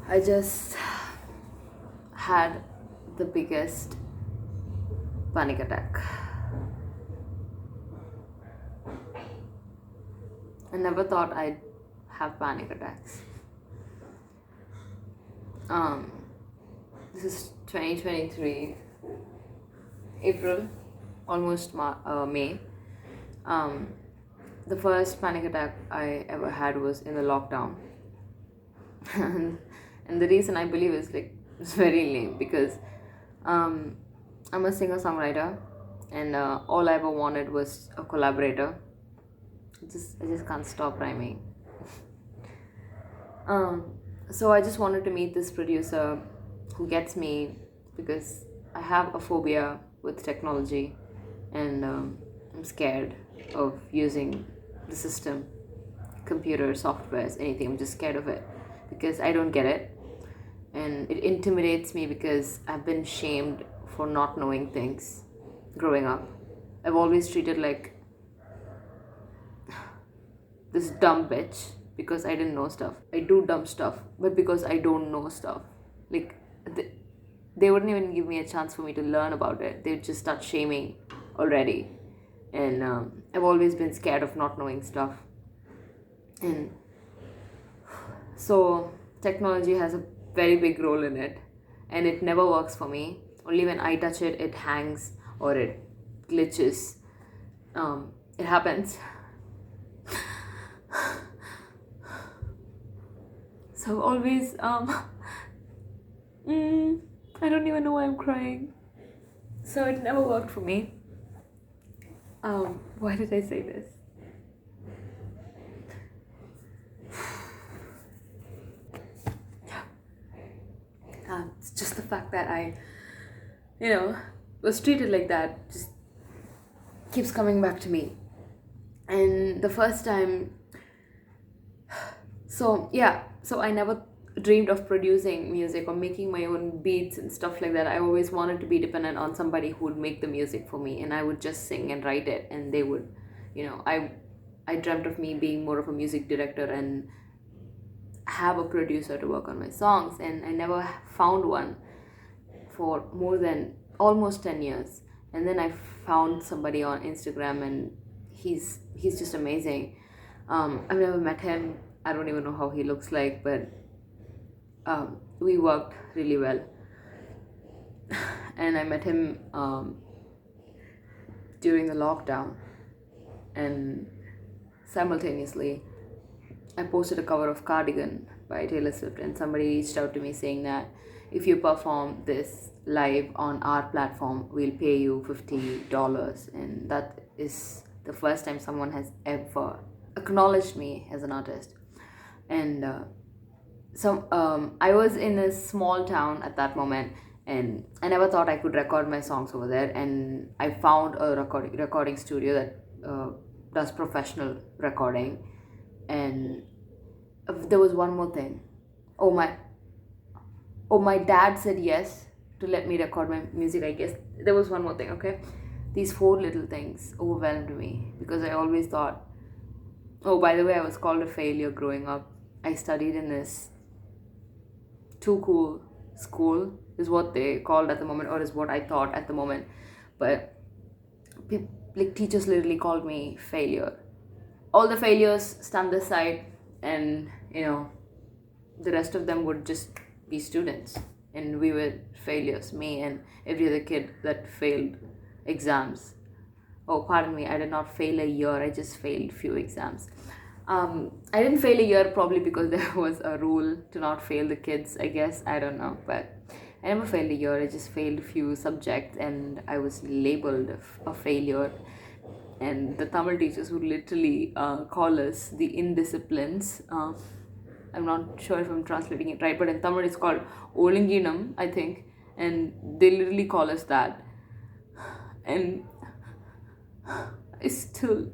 I just had the biggest panic attack. I never thought I'd have panic attacks. Um, this is 2023, April, almost May. Um, the first panic attack I ever had was in the lockdown. and, and the reason I believe is like it's very lame because um, I'm a singer songwriter, and all I ever wanted was a collaborator. I just can't stop rhyming. Um, so I just wanted to meet this producer who gets me because I have a phobia with technology, and I'm scared of using the system, computer, softwares, anything. I'm just scared of it because I don't get it, and it intimidates me because I've been shamed for not knowing things growing up. I've always treated like this dumb bitch because I didn't know stuff. I do dumb stuff, but because I don't know stuff. Like, they wouldn't even give me a chance for me to learn about it. They'd just start shaming already. And I've always been scared of not knowing stuff. And so, technology has a very big role in it, and it never works for me. Only when I touch it, it hangs or it glitches. It happens. So always I don't even know why I'm crying. So it never worked for me. Why did I say this? It's just the fact that I was treated like that just keeps coming back to me. And the first time, so I never dreamed of producing music or making my own beats and stuff like that. I always wanted to be dependent on somebody who would make the music for me, and I would just sing and write it, and they would, I dreamt of me being more of a music director and have a producer to work on my songs, and I never found one for more than almost 10 years. And then I found somebody on Instagram, and he's just amazing. I've never met him. I don't even know how he looks like, but we worked really well. And I met him during the lockdown, and simultaneously I posted a cover of Cardigan by Taylor Swift, and somebody reached out to me saying that if you perform this live on our platform, we'll pay you $50. And that is the first time someone has ever acknowledged me as an artist. And I was in a small town at that moment, and I never thought I could record my songs over there. And I found a recording studio that does professional recording. And there was one more thing. Oh my dad said yes to let me record my music. I guess there was one more thing. Okay, these four little things overwhelmed me because I always thought, oh, by the way, I was called a failure growing up. I studied in this too cool school, is what they called at the moment, or is what I thought at the moment. But like, teachers literally called me failure. All the failures stand aside, and the rest of them would just be students, and we were failures, me and every other kid that failed exams. Oh, pardon me, I did not fail a year, I just failed few exams. I didn't fail a year probably because there was a rule to not fail the kids, I guess. I don't know, but I never failed a year. I just failed few subjects, and I was labeled a failure. And the Tamil teachers would literally call us the indisciplines. I'm not sure if I'm translating it right, but in Tamil it's called Olinginam, I think, and they literally call us that. And I still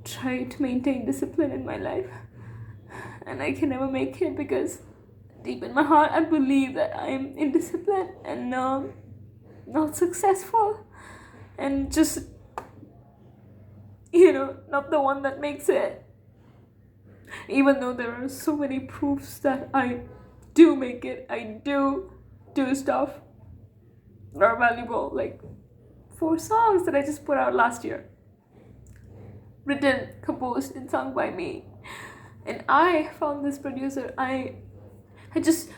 try to maintain discipline in my life, and I can never make it because deep in my heart I believe that I'm indisciplined and not successful, and just not the one that makes it, even though there are so many proofs that I do make it. I do stuff that are valuable, like 4 songs that I just put out last year, written, composed, and sung by me. And I found this producer. I just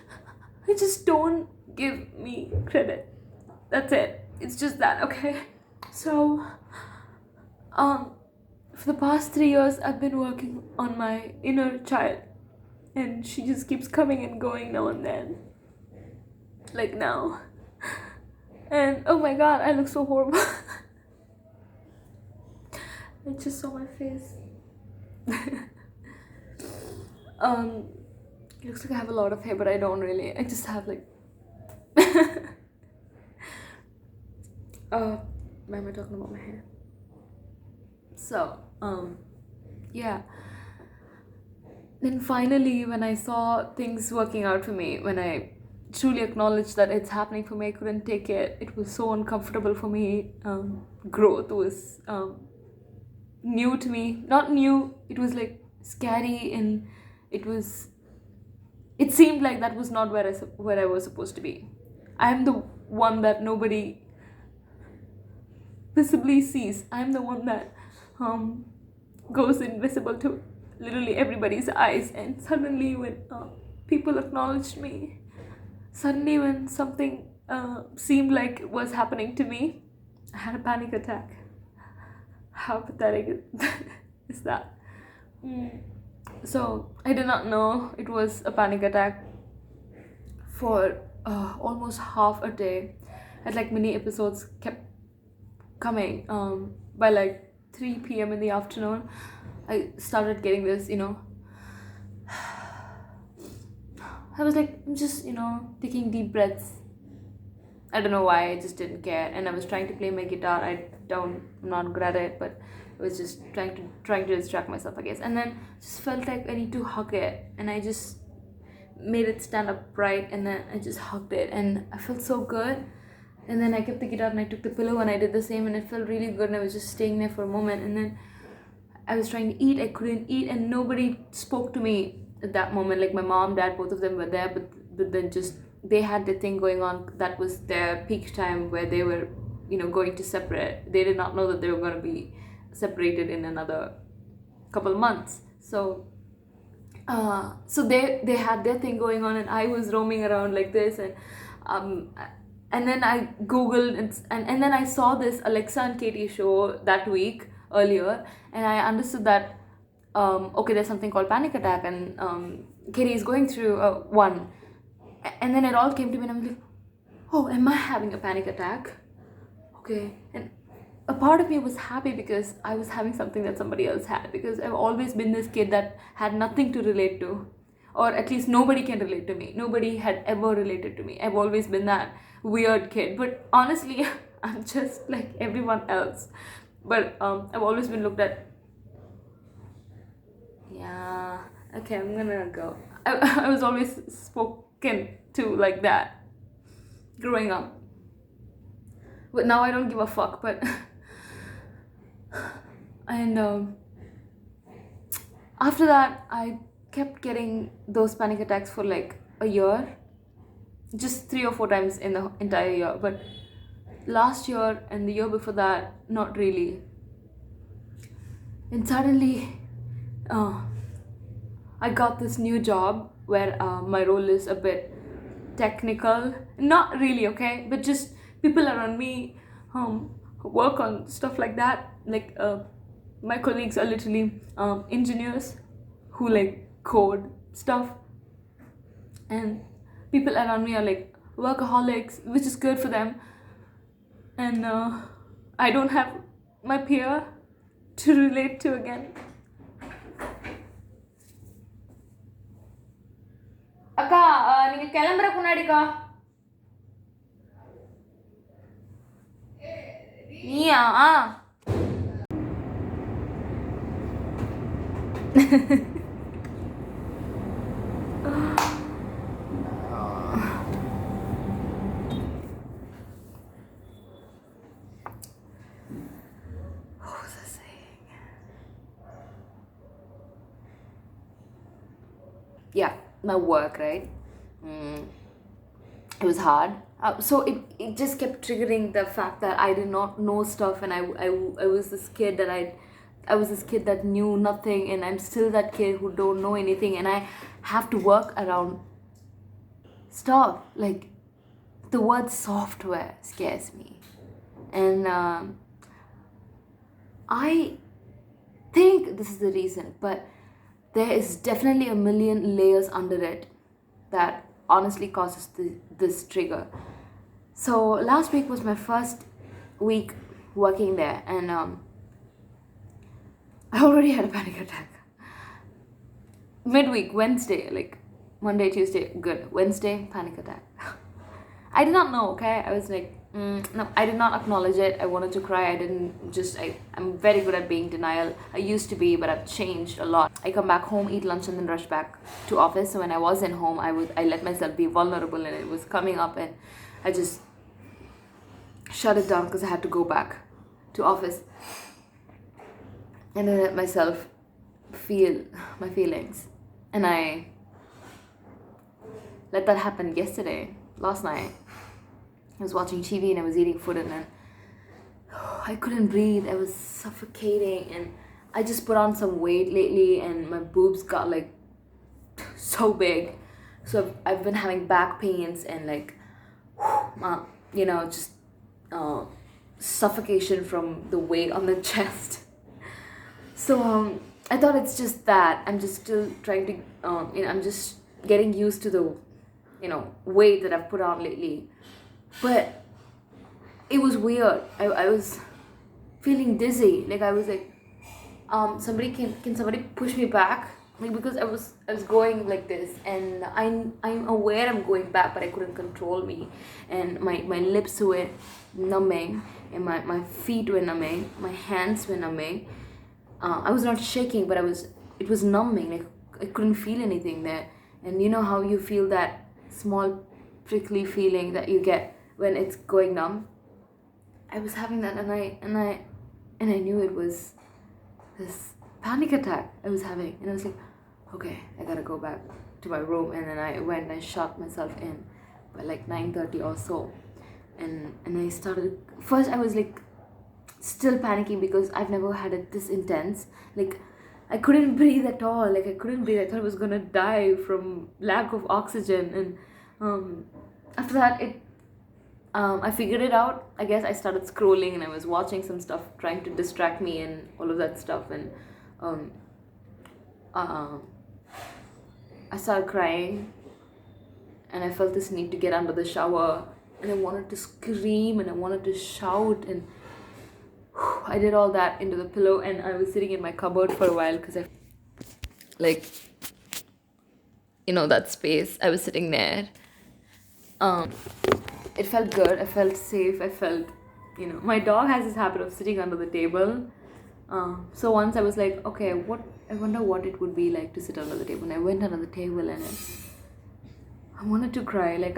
I just don't give me credit. That's it. It's just that, okay? So, for the past 3 years, I've been working on my inner child, and she just keeps coming and going now and then. Like now. And oh my god, I look so horrible. I just saw my face. It looks like I have a lot of hair, but I don't really. I just have like. Why am I talking about my hair? So, yeah. Then finally, when I saw things working out for me, when I truly acknowledged that it's happening for me, I couldn't take it. It was so uncomfortable for me. Growth was new to me. Not new, it was like scary, and it seemed like that was not where I was supposed to be. I'm the one that nobody visibly sees. I'm the one that goes invisible to literally everybody's eyes. And suddenly, when people acknowledged me, suddenly when something seemed like it was happening to me, I had a panic attack. How pathetic is that? So I did not know it was a panic attack for almost half a day. And like many episodes kept coming. By like 3 p.m. in the afternoon, I started getting this, I was like, I'm just, taking deep breaths. I don't know why, I just didn't care. And I was trying to play my guitar. I'm not good at it, but I was just trying to distract myself, I guess. And then just felt like I need to hug it. And I just made it stand upright, and then I just hugged it. And I felt so good. And then I kept the guitar and I took the pillow and I did the same, and it felt really good, and I was just staying there for a moment. And then I was trying to eat, I couldn't eat, and nobody spoke to me at that moment. Like my mom, dad, both of them were there, but then just they had the thing going on. That was their peak time where they were, going to separate. They did not know that they were going to be separated in another couple of months. So they had their thing going on, and I was roaming around like this, and then I googled and then I saw this Alexa and Katie show that week earlier, and I understood that okay, there's something called panic attack, and Katie is going through one. And then it all came to me, and I'm like, oh, am I having a panic attack? Okay. And a part of me was happy because I was having something that somebody else had, because I've always been this kid that had nothing to relate to, or at least nobody can relate to me. Nobody had ever related to me. I've always been that weird kid, but honestly, I'm just like everyone else. But I've always been looked at. Yeah, okay, I'm gonna go. I was always spoken to like that growing up, but now I don't give a fuck. But and after that, I kept getting those panic attacks for like a year, just 3 or 4 times in the entire year. But last year and the year before that, not really. And suddenly I got this new job where my role is a bit technical, not really, okay, but just people around me work on stuff like that. Like my colleagues are literally engineers who like code stuff, and people around me are like workaholics, which is good for them. And I don't have my peer to relate to again. அக்கா, நீங்க கிளம்புறதுக்கு முன்னாடிக்கா. நீயா? What was I saying? Yeah, my work, right? Mm, it was hard. So it just kept triggering the fact that I did not know stuff, and I was this kid that I was this kid that knew nothing, and I'm still that kid who don't know anything, and I have to work around stuff. Like, the word software scares me. And I think this is the reason, but there is definitely a million layers under it that honestly causes this trigger. So last week was my first week working there, and I already had a panic attack. Midweek, Wednesday, like Monday, Tuesday, good. Wednesday, panic attack. I did not know, okay? I was like, no, I did not acknowledge it. I wanted to cry. I didn't just, I'm very good at being denial. I used to be, but I've changed a lot. I come back home, eat lunch, and then rush back to office. So when I was in home, I let myself be vulnerable, and it was coming up, and I just shut it down because I had to go back to office. And I let myself feel my feelings. And I let that happen last night. I was watching TV and I was eating food, and then I couldn't breathe. I was suffocating, and I just put on some weight lately, and my boobs got like so big. So I've been having back pains and like, just suffocation from the weight on the chest. So I thought it's just that I'm just still trying to, I'm just getting used to the, weight that I've put on lately. But it was weird. I was feeling dizzy. Like, I was like, can somebody push me back? Like, because I was going like this, and I'm aware I'm going back, but I couldn't control me, and my lips were numbing, and my feet were numbing, my hands were numbing. I was not shaking, but it was numbing. Like, I couldn't feel anything there. And you know how you feel that small prickly feeling that you get when it's going numb? I was having that, and I knew it was this panic attack I was having. And I was like, okay, I gotta go back to my room. And then I went and I shut myself in by like 9:30 or so. And I started, first I was like still panicking because I've never had it this intense. Like, I couldn't breathe at all. Like, I couldn't breathe. I thought I was gonna die from lack of oxygen. And after that, I figured it out. I guess I started scrolling, and I was watching some stuff trying to distract me and all of that stuff. And um, uh, I started crying, and I felt this need to get under the shower, and I wanted to scream, and I wanted to shout, and I did all that into the pillow, and I was sitting in my cupboard for a while because I, like, that space. I was sitting there. It felt good. I felt safe. I felt, my dog has this habit of sitting under the table. So once I was like, okay, I wonder what it would be like to sit under the table. And I went under the table, and I wanted to cry. Like,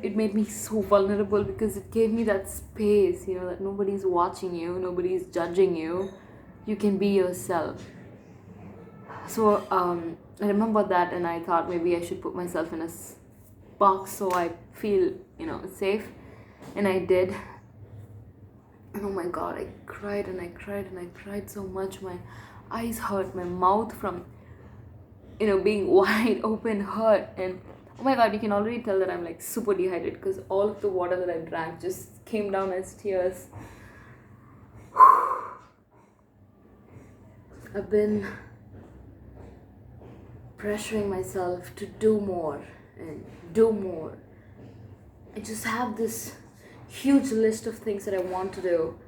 it made me so vulnerable because it gave me that space, that nobody's watching you, nobody's judging you. You can be yourself. So I remember that, and I thought maybe I should put myself in a box so I feel, safe. And I did. And oh my god, I cried and I cried and I cried so much. My eyes hurt, my mouth from, being wide open hurt. And oh my god, you can already tell that I'm like super dehydrated because all of the water that I drank just came down as tears. I've been pressuring myself to do more and do more. I just have this huge list of things that I want to do.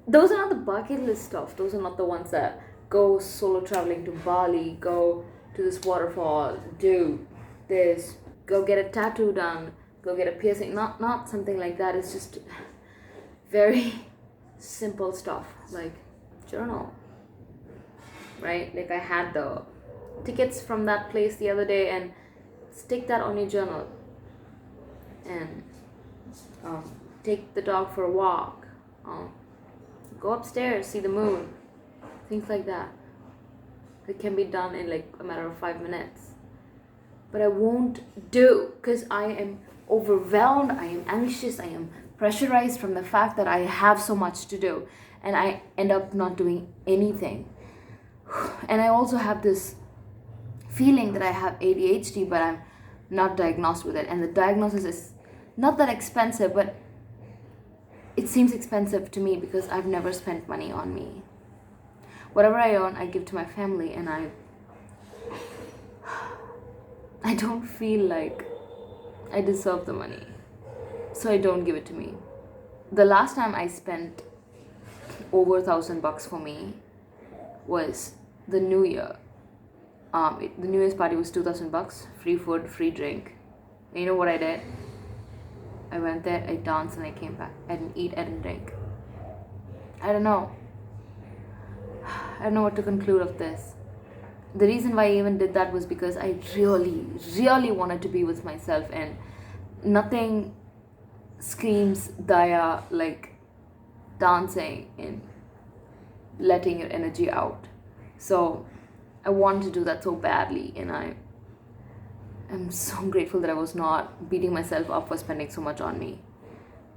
Those are not the bucket list stuff. Those are not the ones that go solo traveling to Bali, go to this waterfall, do this, go get a tattoo done, go get a piercing. Not something like that. It's just very simple stuff like journal, right? Like, I had the tickets from that place the other day, and stick that on your journal, and take the dog for a walk, go upstairs, see the moon, things like that. It can be done in like a matter of 5 minutes. but I won't do because I am overwhelmed, I am anxious, I am pressurized from the fact that I have so much to do, and I end up not doing anything. And I also have this feeling that I have ADHD, but I'm not diagnosed with it. And the diagnosis is not that expensive, but it seems expensive to me because I've never spent money on me. Whatever I earn, I give to my family, and I don't feel like I deserve the money, so I don't give it to me. The last time I spent over $1,000 for me was the New Year. The New Year's party was $2,000, free food, free drink. And you know what I did? I went there, I danced, and I came back. I didn't eat, I didn't drink. I don't know. I don't know what to conclude of this. The reason why I even did that was because I really, really wanted to be with myself, and nothing screams Daya like dancing and letting your energy out. So I wanted to do that so badly, and I'm so grateful that I was not beating myself up for spending so much on me.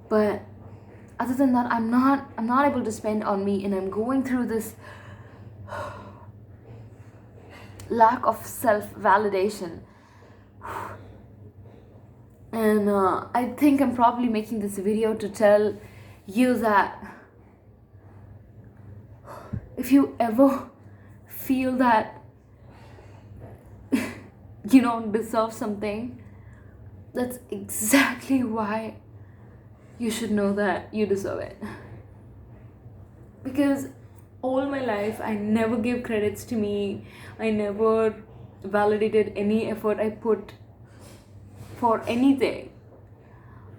But other than that, I'm not able to spend on me, and I'm going through this lack of self-validation. And I think I'm probably making this video to tell you that if you ever feel that you don't deserve something, that's exactly why you should know that you deserve it. Because all my life I never gave credits to me, I never validated any effort I put for anything.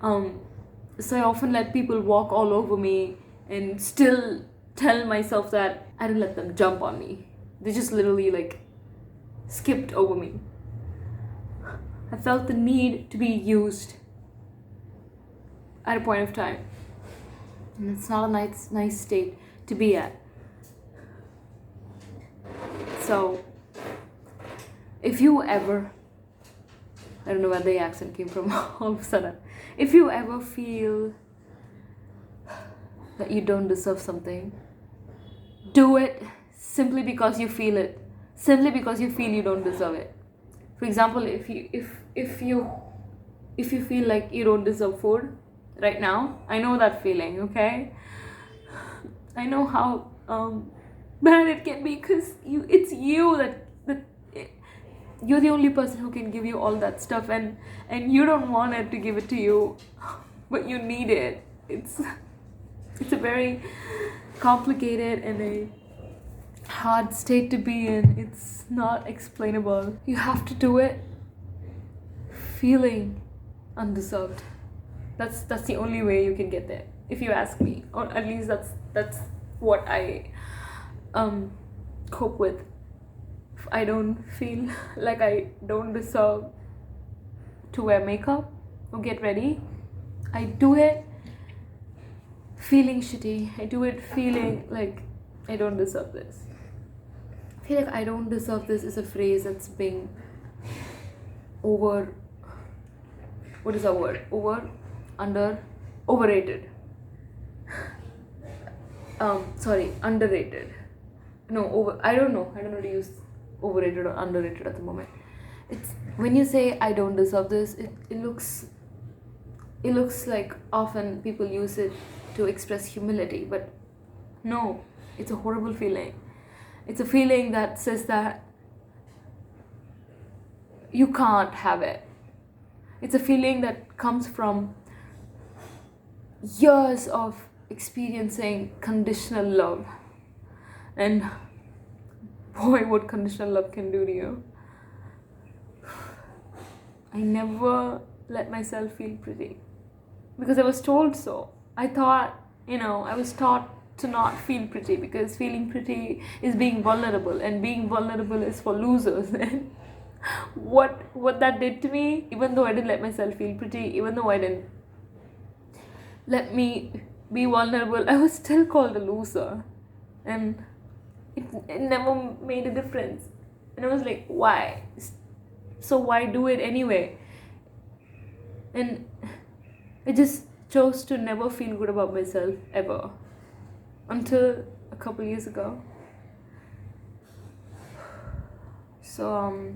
So I often let people walk all over me and still tell myself that I didn't let them jump on me. They just literally like skipped over me. I felt the need to be used at a point of time, and it's not a nice state to be at. So if you ever, I don't know where the accent came from all of a sudden, if you ever feel that you don't deserve something, do it simply because you feel it, simply because you feel you don't deserve it. For example, if you feel like you don't deserve food right now, I know that feeling, okay? I know how bad it can be, because it's you that you're the only person who can give you all that stuff, and you don't want it to give it to you, but you need it. It's a very complicated and a hard state to be in. It's not explainable. You have to do it feeling undeserved. That's the only way you can get there, if you ask me, or at least that's what I cope with. If I don't feel like I don't deserve to wear makeup or get ready, I do it feeling shitty. I do it feeling like I don't deserve this. I feel like I don't deserve this is a phrase that's being overrated. Underrated. No, I don't know how to use overrated or underrated at the moment. It's when you say I don't deserve this, it looks like often people use it to express humility, but no, it's a horrible feeling. It's a feeling that says that you can't have it. It's a feeling that comes from years of experiencing conditional love, and boy, what conditional love can do to you. I never let myself feel pretty because I was told so. I thought, I was taught to not feel pretty because feeling pretty is being vulnerable, and being vulnerable is for losers. And what that did to me, even though I didn't let myself feel pretty, even though I didn't let me be vulnerable, I was still called a loser, and it never made a difference. And I was like, why? so why do it anyway? And I just chose to never feel good about myself ever until a couple years ago. So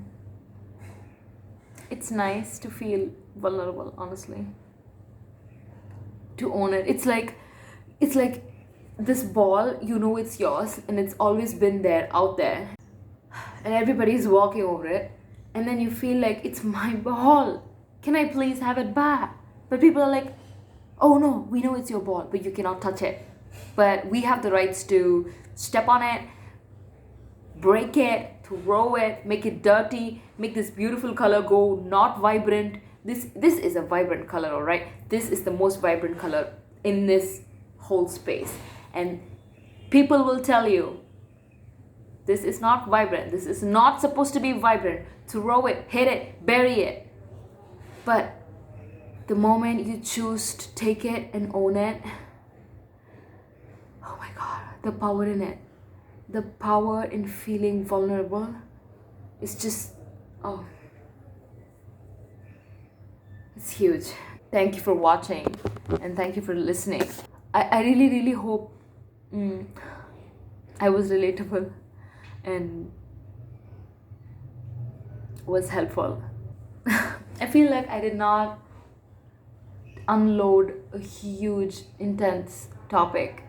it's nice to feel vulnerable, honestly, to own it. It's like this ball, you know it's yours and it's always been there, out there, and everybody's walking over it, and then you feel like it's my ball, can I please have it back? But people are like, oh no, we know it's your ball, but you cannot touch it. But we have the rights to step on it, break it, throw it, make it dirty, make this beautiful color go not vibrant. This is a vibrant color, all right? This is the most vibrant color in this whole space. And people will tell you, this is not vibrant. This is not supposed to be vibrant. Throw it, hit it, bury it. But the moment you choose to take it and own it, oh my God, the power in it. The power in feeling vulnerable is just, oh, it's huge. Thank you for watching and thank you for listening. I really, really hope I was relatable and was helpful. I feel like I did not unload a huge, intense topic,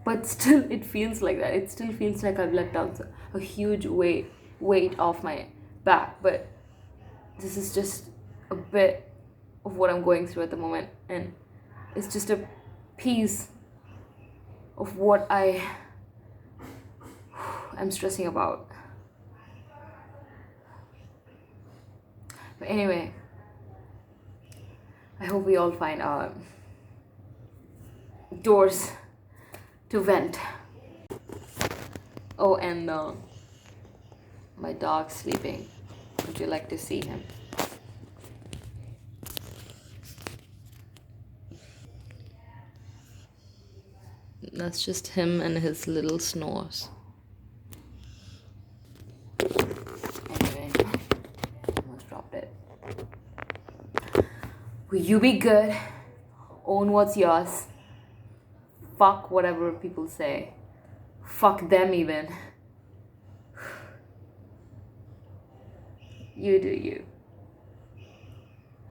but still it feels like that. It still feels like I've let down a huge weight off my back. But this is just a bit of what I'm going through at the moment, and it's just a piece of what I'm stressing about. But anyway, I hope we all find our doors to vent. Oh, and my dog's sleeping. Would you like to see him? That's just him and his little snores. Anyway, almost dropped it. Will you be good? Own what's yours. Fuck whatever people say. Fuck them even. You do you.